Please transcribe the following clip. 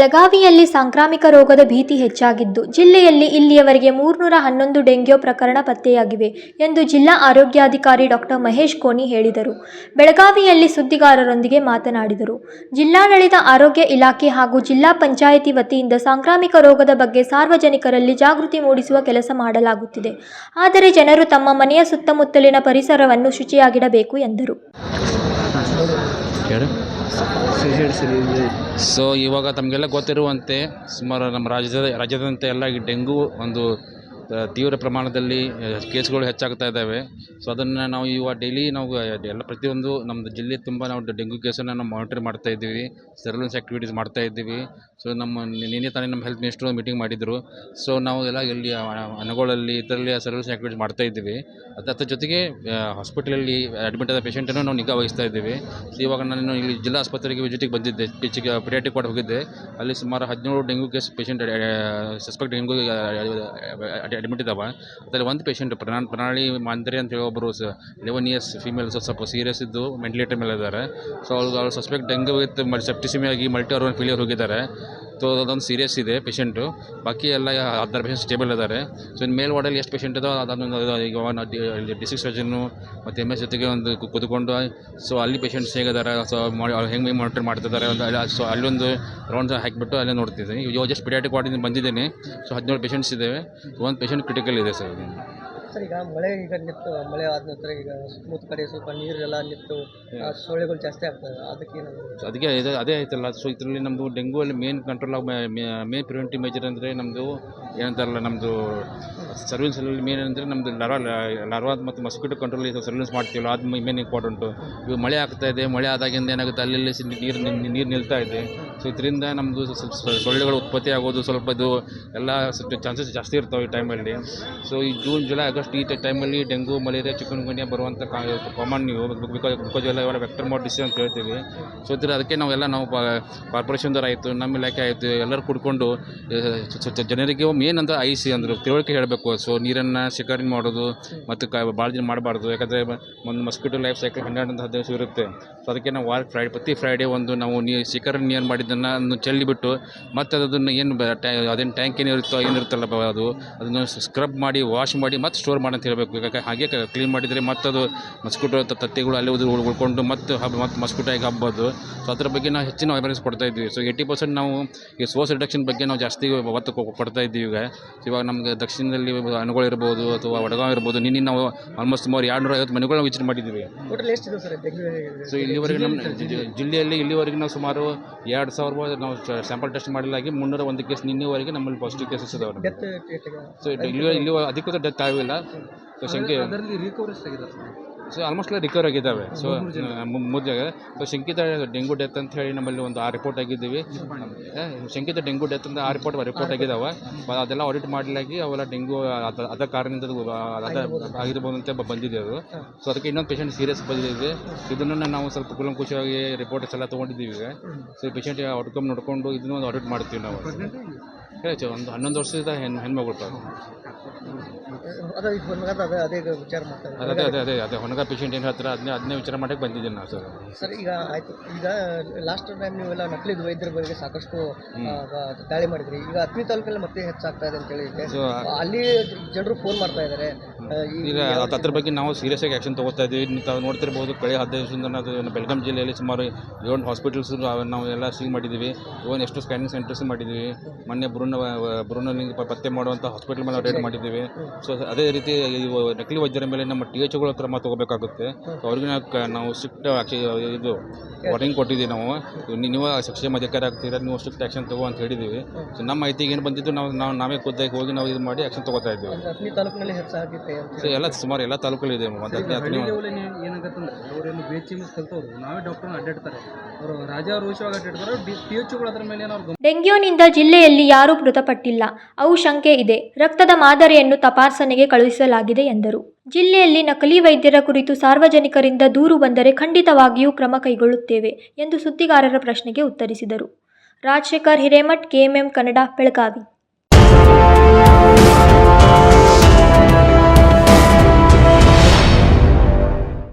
ಬೆಳಗಾವಿಯಲ್ಲಿ ಸಾಂಕ್ರಾಮಿಕ ರೋಗದ ಭೀತಿ ಹೆಚ್ಚಾಗಿದ್ದು, ಜಿಲ್ಲೆಯಲ್ಲಿ ಇಲ್ಲಿಯವರೆಗೆ 311 ಡೆಂಗ್ಯೂ ಪ್ರಕರಣ ಪತ್ತೆಯಾಗಿವೆ ಎಂದು ಜಿಲ್ಲಾ ಆರೋಗ್ಯಾಧಿಕಾರಿ ಡಾ. ಮಹೇಶ್ ಕೋನಿ ಹೇಳಿದರು. ಬೆಳಗಾವಿಯಲ್ಲಿ ಸುದ್ದಿಗಾರರೊಂದಿಗೆ ಮಾತನಾಡಿದರು. ಜಿಲ್ಲಾಡಳಿತ, ಆರೋಗ್ಯ ಇಲಾಖೆ ಹಾಗೂ ಜಿಲ್ಲಾ ಪಂಚಾಯಿತಿ ವತಿಯಿಂದ ಸಾಂಕ್ರಾಮಿಕ ರೋಗದ ಬಗ್ಗೆ ಸಾರ್ವಜನಿಕರಲ್ಲಿ ಜಾಗೃತಿ ಮೂಡಿಸುವ ಕೆಲಸ ಮಾಡಲಾಗುತ್ತಿದೆ. ಆದರೆ ಜನರು ತಮ್ಮ ಮನೆಯ ಸುತ್ತಮುತ್ತಲಿನ ಪರಿಸರವನ್ನು ಶುಚಿಯಾಗಿಡಬೇಕು ಎಂದರು. ಸೊ ಇವಾಗ ತಮಗೆಲ್ಲ ಗೊತ್ತಿರುವಂತೆ ಸುಮಾರು ನಮ್ಮ ರಾಜ್ಯದಂತೆ ಎಲ್ಲ ಈ ಡೆಂಗು ಒಂದು ತೀವ್ರ ಪ್ರಮಾಣದಲ್ಲಿ ಕೇಸ್ಗಳು ಹೆಚ್ಚಾಗ್ತಾ ಇದ್ದಾವೆ. ಸೊ ಅದನ್ನು ನಾವು ಇವಾಗ ಡೈಲಿ ನಾವು ಎಲ್ಲ ಪ್ರತಿಯೊಂದು ನಮ್ಮದು ಜಿಲ್ಲೆ ತುಂಬ ನಾವು ಡೆಂಗು ಕೇಸನ್ನು ನಾವು ಮಾನಿಟರ್ ಮಾಡ್ತಾ ಇದ್ದೀವಿ, ಸರ್ವೆಲೆನ್ಸ್ ಆ್ಯಕ್ಟಿವಿಟೀಸ್ ಮಾಡ್ತಾ ಇದ್ದೀವಿ. ಸೊ ನಿನ್ನೆ ತಾನೇ ನಮ್ಮ ಹೆಲ್ತ್ ಮಿನಿಸ್ಟ್ರು ಮೀಟಿಂಗ್ ಮಾಡಿದರು. ಸೊ ನಾವು ಎಲ್ಲ ಇಲ್ಲಿ ಅನಗೋಳಲ್ಲಿ ಇದರಲ್ಲಿ ಸರ್ವೆಲೆನ್ಸ್ ಆ್ಯಕ್ಟಿವಿಟೀಸ್ ಮಾಡ್ತಾ ಇದ್ದೀವಿ. ಅದರ ಜೊತೆಗೆ ಹಾಸ್ಪಿಟಲಲ್ಲಿ ಅಡ್ಮಿಟ್ ಆದ ಪೇಷಂಟನ್ನು ನಾವು ನಿಗಾ ವಹಿಸ್ತಾ ಇದ್ದೀವಿ. ಸೊ ಇವಾಗ ನಾನು ಇಲ್ಲಿ ಜಿಲ್ಲಾ ಆಸ್ಪತ್ರೆಗೆ ವಿಸಿಟಿಗೆ ಬಂದಿದ್ದೆ, ಇತ್ತೀಚೆಗೆ ಪೀಡಿಯಾಟ್ರಿಕ್ ವಾರ್ಡ್ ಹೋಗಿದ್ದೆ. ಅಲ್ಲಿ ಸುಮಾರು 17 dengue case patient suspect dengue admit ಇದ್ದಾವೆ. ಅದರಲ್ಲಿ ಒಂದು ಪೇಷಂಟ್ ಪ್ರಣಾಳಿ ಮಾಂದ್ರಿ ಅಂತ ಹೇಳಿ ಒಬ್ಬರು 11 ಇಯರ್ಸ್ ಫೀಮೇಲ್ ಸ್ವಲ್ಪ ಸೀರಿಯಸ್ ಇದ್ದು ವೆಂಟಿಲೇಟರ್ ಮೇಲೆ ಇದ್ದಾರೆ. ಸೊ ಅವ್ರು ಸಸ್ಪೆಕ್ಟ್ ಡೆಂಗು ವಿತ್ ಸೆಪ್ಟಿಸಿಮಿ ಆಗಿ ಮಲ್ಟಿ ಆರ್ಗನ್ ಫೇಲಿಯರ್ ಹೋಗಿದ್ದಾರೆ. ಸೊ ಅದೊಂದು ಸೀರಿಯಸ್ ಇದೆ ಪೇಷಂಟು. ಬಾಕಿ ಎಲ್ಲ 10 ಪೇಷಂಟ್ ಸ್ಟೇಬಲ್ ಇದ್ದಾರೆ. ಸೊ ಇನ್ನು ಮೇಲ್ ವಾರ್ಡಲ್ಲಿ ಎಷ್ಟು ಪೇಷಂಟ್ ಇದೋ ಅದೊಂದು ಈಗ ಡಿಸ್ಟ್ರಿಕ್ಟ್ ಸರ್ಜನ್ನು ಮತ್ತು MS ಜೊತೆಗೆ ಒಂದು ಕೂತ್ಕೊಂಡು ಸೊ ಅಲ್ಲಿ ಪೇಷಂಟ್ಸ್ ಹೇಗಿದ್ದಾರೆ, ಸೊ ಹೆಂಗೆ ಮಾನಿಟರ್ ಮಾಡ್ತಿದ್ದಾರೆ ಸೊ ಅಲ್ಲೊಂದು ರೌಂಡ್ಸ್ ಹಾಕಿಬಿಟ್ಟು ಅಲ್ಲೇ ನೋಡ್ತಿದ್ದೀನಿ. ಇವಾಗ ಜಸ್ಟ್ ಪೀಡಿಯಾಟ್ರಿಕ್ ವಾರ್ಡಿಂದ ಬಂದಿದ್ದೇನೆ. ಸೊ 17 ಪೇಷಂಟ್ಸ್ ಇದ್ದೇವೆ. ಒಂದು ಪೇಷಂಟ್ ಕ್ರಿಟಿಕಲ್ ಇದೆ ಸರ್. ಸರ್ ಈಗ ಮಳೆ ನಿಂತು ಮಳೆ ಆದ ನಂತರ ಈಗ ಸುತ್ತಮುತ್ತ ಕಡೆ ಸ್ವಲ್ಪ ನೀರೆಲ್ಲ ನಿಂತು ಸೊಳ್ಳೆಗಳು ಜಾಸ್ತಿ ಆಗ್ತವೆ, ಅದಕ್ಕೆ ಅದಕ್ಕೆ ಅದೇ ಆಯ್ತಲ್ಲ. ಸೊ ಇದರಲ್ಲಿ ನಮ್ಮದು ಡೆಂಗು ಅಲ್ಲಿ main control main preventive measure ಅಂದರೆ ನಮ್ಮದು ಏನಂತಾರಲ್ಲ, ನಮ್ಮದು ಸರ್ವೆಲೆನ್ಸಲ್ಲಿ ಮೇನ್ ಅಂದರೆ ನಮ್ಮದು ಲರ್ವಾ ಮತ್ತು ಮಸ್ಕಿಟೋ ಕಂಟ್ರೋಲ್ ಸರ್ವೆಲೆನ್ಸ್ ಮಾಡ್ತೀವಲ್ಲ, ಅದು ಮೇನ್ ಇಂಪಾರ್ಟೆಂಟು. ಇವಾಗ ಮಳೆ ಆಗ್ತಾ ಇದೆ, ಮಳೆ ಆದಾಗಿಂದ ಏನಾಗುತ್ತೆ ಅಲ್ಲಿ ನೀರು ನಿಲ್ತಾ ಇದೆ. ಸೊ ಇದರಿಂದ ನಮ್ಮದು ಸೊಳ್ಳೆಗಳು ಉತ್ಪತ್ತಿ ಆಗೋದು ಸ್ವಲ್ಪ ಇದು ಎಲ್ಲ ಚಾನ್ಸಸ್ ಜಾಸ್ತಿ ಇರ್ತವೆ ಈ ಟೈಮಲ್ಲಿ. ಸೊ ಈ ಜೂನ್, ಜುಲೈ, ಆಗಸ್ಟ್ ಈ ಟೈಮಲ್ಲಿ ಡೆಂಗು, ಮಲೇರಿಯಾ, ಚಿಕನ್ಗುನ್ಯಾ ಬರುವಂಥ ಕಾಮನ್ ನೀವು ಬಿಕಾಸ್ ಎಲ್ಲ ವೆಕ್ಟರ್ ಮೋಡ್ ಡಿಸೀಸ್ ಅಂತ ಹೇಳ್ತೀವಿ. ಸೊ ಅದಕ್ಕೆ ನಾವು ಕಾರ್ಪೊರೇಷನ್ದವ್ರು ಆಯಿತು, ನಮ್ಮ ಇಲಾಖೆ ಆಯಿತು, ಎಲ್ಲರೂ ಕುಡ್ಕೊಂಡು ಜನರಿಗೆ ಮೇನ್ ಅಂತ ಐಸಿ ಅಂದರು ತಿಳುವಳಿಕೆ ಹೇಳಬೇಕು. ಸೊ ನೀರನ್ನು ಶೇಖರಣೆ ಮಾಡೋದು ಮತ್ತು ಭಾಳ ದಿನ ಮಾಡಬಾರ್ದು. ಯಾಕಂದರೆ ಒಂದು ಮಸ್ಕಿಟೋ ಲೈಫ್ ಸೈಕಲ್ 12 ದಿವಸ ಇರುತ್ತೆ. ಸೊ ಅದಕ್ಕೆ ನಾವು ಪ್ರತಿ ಫ್ರೈಡೇ ಒಂದು ನಾವು ಶೇಖರಣೆ ನೀರು ಮಾಡಿದ್ದನ್ನು ಚೆಲ್ಲಿಬಿಟ್ಟು ಮತ್ತು ಅದನ್ನು ಅದೇನು ಟ್ಯಾಂಕ್ ಏನಿರುತ್ತಲ್ಲ ಅದನ್ನು ಸ್ಕ್ರಬ್ ಮಾಡಿ ವಾಶ್ ಮಾಡಿ ಮತ್ತು ಸ್ಟೋರ್ ಮಾಡಿ ಅಂತ ಹೇಳಬೇಕು. ಯಾಕೆ ಹಾಗೆ ಕ್ಲೀನ್ ಮಾಡಿದರೆ ಮತ್ತು ಅದು ಮಸ್ಕಿಟೋ ತತ್ತೆಗಳು ಅಲ್ಲಿ ಉಳ್ಕೊಂಡು ಮತ್ತು ಮಸ್ಕಿಟೋ ಆಗಿ ಹಬ್ಬೋದು. ಸೊ ಅದ್ರ ಬಗ್ಗೆ ನಾವು ಹೆಚ್ಚಿನ ಅವೇರ್ನೆಸ್ ಕೊಡ್ತಾ ಇದ್ವಿ. ಸೊ 80% ನಾವು ಈ ಸೋರ್ಸ್ ರಿಡಕ್ಷನ್ ಬಗ್ಗೆ ನಾವು ಜಾಸ್ತಿ ಒತ್ತು ಕೊಡ್ತಾ ಇದ್ದೀವಿ. ಇವಾಗ ನಮಗೆ ದಕ್ಷಿಣದಲ್ಲಿ ಅನಗೋಳ ಇರ್ಬೋದು ಅಥವಾ ವಡಗಾಂವ್ ಇರ್ಬೋದು. ನಿನ್ನೆ ನಾವು ಆಲ್ಮೋಸ್ಟ್ ಸುಮಾರು 250 ಮನೆಗಳನ್ನ ವಿಸಿಟ್ ಮಾಡಿದ್ದೀವಿ. ಸೊ ಇಲ್ಲಿವರೆಗೆ ನಮ್ಮ ಜಿಲ್ಲೆಯಲ್ಲಿ ಇಲ್ಲಿವರೆಗೆ ನಾವು ಸುಮಾರು 2000 ನಾವು ಸ್ಯಾಂಪಲ್ ಟೆಸ್ಟ್ ಮಾಡಲಾಗಿ 301 ಕೇಸ್ ನಿನ್ನೆವರೆಗೆ ನಮ್ಮಲ್ಲಿ ಪಾಸಿಟಿವ್ ಕೇಸಸ್ ಇದಾವೆ. ಸೊ ಇಲ್ಲಿ ಅಧಿಕೃತ ಡೆತ್ ಆಗಿಲ್ಲ. ಸೊ ಸಂಖ್ಯೆ ಸೊ ಆಲ್ಮೋಸ್ಟ್ ರಿಕವರ್ ಆಗಿದ್ದಾವೆ. ಸೊ 3 ಜಾಗ. ಸೊ ಶಂಕಿತ ಡೆಂಗು ಡೆತ್ ಅಂತ ಹೇಳಿ ನಮ್ಮಲ್ಲಿ ಒಂದು 6 ರಿಪೋರ್ಟ್ ಆಗಿದ್ದೀವಿ. ಶಂಕಿತ ಡೆಂಗು ಡೆತ್ ಅಂತ 6 ರಿಪೋರ್ಟ್ ಆಗಿದ್ದಾವೆ. ಅದೆಲ್ಲ ಆಡಿಟ್ ಮಾಡಲಾಗಿ ಅವೆಲ್ಲ ಡೆಂಗು ಅದ ಕಾರಣದಿಂದ ಆಗಿರ್ಬೋದು ಅಂತ ಬಂದಿದೆ ಅದು. ಸೊ ಅದಕ್ಕೆ ಇನ್ನೊಂದು ಪೇಷಂಟ್ ಸೀರಿಯಸ್ ಬಂದಿದೆ. ಇದನ್ನು ನಾವು ಸ್ವಲ್ಪ ಕೂಲಂಕುಷವಾಗಿ ರಿಪೋರ್ಟ್ಸ್ ಎಲ್ಲ ತೊಗೊಂಡಿದ್ದೀವಿ ಈಗ. ಸೊ ಈ ಪೇಷಂಟ್ ಔಟ್ಕಮ್ ನೋಡಿಕೊಂಡು ಇದನ್ನು ಒಂದು ಆಡಿಟ್ ಮಾಡ್ತೀವಿ ನಾವು. ಒಂದು 11 ವರ್ಷದ ಹೆಣ್ಮಗಳು ಅದೇ ಹೊನಗ ಪೇಷಂಟ್ ಏನು ಹೇಳ್ತಾರೆ ಅದನ್ನೇ ವಿಚಾರ ಮಾಡಕ್ಕೆ ಬಂದಿದ್ದೀನಿ ನಾವು ಸರ್. ಈಗ ಆಯಿತು, ಈಗ ಲಾಸ್ಟ್ ಟೈಮ್ ನೀವೆಲ್ಲ ನಕಲಿ ವೈದ್ಯರ ಬಗ್ಗೆ ಸಾಕಷ್ಟು ದಾಳಿ ಮಾಡಿದ್ರಿ. ಈಗ ಹತ್ತನೇ ತಾಲೂಕಲ್ಲಿ ಮತ್ತೆ ಹೆಚ್ಚಾಗ್ತಾ ಇದೆ ಅಂತ ಹೇಳಿದ್ದೆ. ಸೊ ಅಲ್ಲಿ ಜನರು ಫೋನ್ ಮಾಡ್ತಾ ಇದ್ದಾರೆ. ಈಗ ಅದ್ರ ಬಗ್ಗೆ ನಾವು ಸೀರಿಯಸ್ ಆಗಿ ಆ್ಯಕ್ಷನ್ ತೊಗೋತಾ ಇದ್ದೀವಿ. ತಾವು ನೋಡ್ತಿರ್ಬೋದು, ಕಳೆದ 15 ದಿವಸದಿಂದ ಅದು ಬೆಳಗಾಂ ಜಿಲ್ಲೆಯಲ್ಲಿ ಸುಮಾರು 7 ಹಾಸ್ಪಿಟಲ್ಸ್ ನಾವು ಎಲ್ಲ ಸೀಲ್ ಮಾಡಿದ್ದೀವಿ. ಇವನ್ ಎಷ್ಟು ಸ್ಕ್ಯಾನಿಂಗ್ ಸೆಂಟರ್ಸ್ ಮಾಡಿದ್ದೀವಿ. ಮೊನ್ನೆ ಬ್ರೂನಲ್ಲಿ ಪತ್ತೆ ಮಾಡುವಂಥ ಹಾಸ್ಪಿಟಲ್ ಮೇಲೆ ರೇಟ್ ಮಾಡಿದ್ದೀವಿ. ಸೊ ಅದೇ ರೀತಿ ನಕಲಿ ವೈದ್ಯರ ಮೇಲೆ ನಮ್ಮ THOಗಳ ಕ್ರಮ ತೊಗೋಬೇಕಾಗುತ್ತೆ. ಅವ್ರಿಗೆ ನಾವು ಸ್ಟ್ರಿಕ್ಟ್ ಇದು ವಾರ್ನಿಂಗ್ ಕೊಟ್ಟಿದ್ದೀವಿ. ನೀವು ಶಿಕ್ಷೆ ಅಧಿಕಾರಿ ಆಗ್ತೀರಾ, ನೀವು ಸ್ಟ್ರಿಕ್ಟ್ ಆ್ಯಕ್ಷನ್ ತಗೋ ಅಂತ ಹೇಳಿದ್ದೀವಿ. ಸೊ ನಮ್ಮ ಮಾಹಿತಿಗೆ ಏನು ಬಂದಿದ್ದು ನಾವೇ ಖುದ್ದಾಗಿ ಹೋಗಿ ನಾವು ಇದು ಮಾಡಿ ಆ್ಯಕ್ಷನ್ ತೊಗೋತಾ ಇದ್ದೀವಿ. ಸೊ ಎಲ್ಲ ಸುಮಾರು ಎಲ್ಲ ತಾಲೂಕಲ್ಲಿ ಇದೆ. ಡೆಂಗ್ಯೂನಿಂದ ಜಿಲ್ಲೆಯಲ್ಲಿ ಯಾರೂ ಮೃತಪಟ್ಟಿಲ್ಲ. ಅವು ಶಂಕೆ ಇದೆ. ರಕ್ತದ ಮಾದರಿಯನ್ನು ತಪಾಸಣೆಗೆ ಕಳುಹಿಸಲಾಗಿದೆ ಎಂದರು. ಜಿಲ್ಲೆಯಲ್ಲಿ ನಕಲಿ ವೈದ್ಯರ ಕುರಿತು ಸಾರ್ವಜನಿಕರಿಂದ ದೂರು ಬಂದರೆ ಖಂಡಿತವಾಗಿಯೂ ಕ್ರಮ ಕೈಗೊಳ್ಳುತ್ತೇವೆ ಎಂದು ಸುದ್ದಿಗಾರರ ಪ್ರಶ್ನೆಗೆ ಉತ್ತರಿಸಿದರು. ರಾಜಶೇಖರ್ ಹಿರೇಮಠ್, KMM ಕನ್ನಡ, ಬೆಳಗಾವಿ.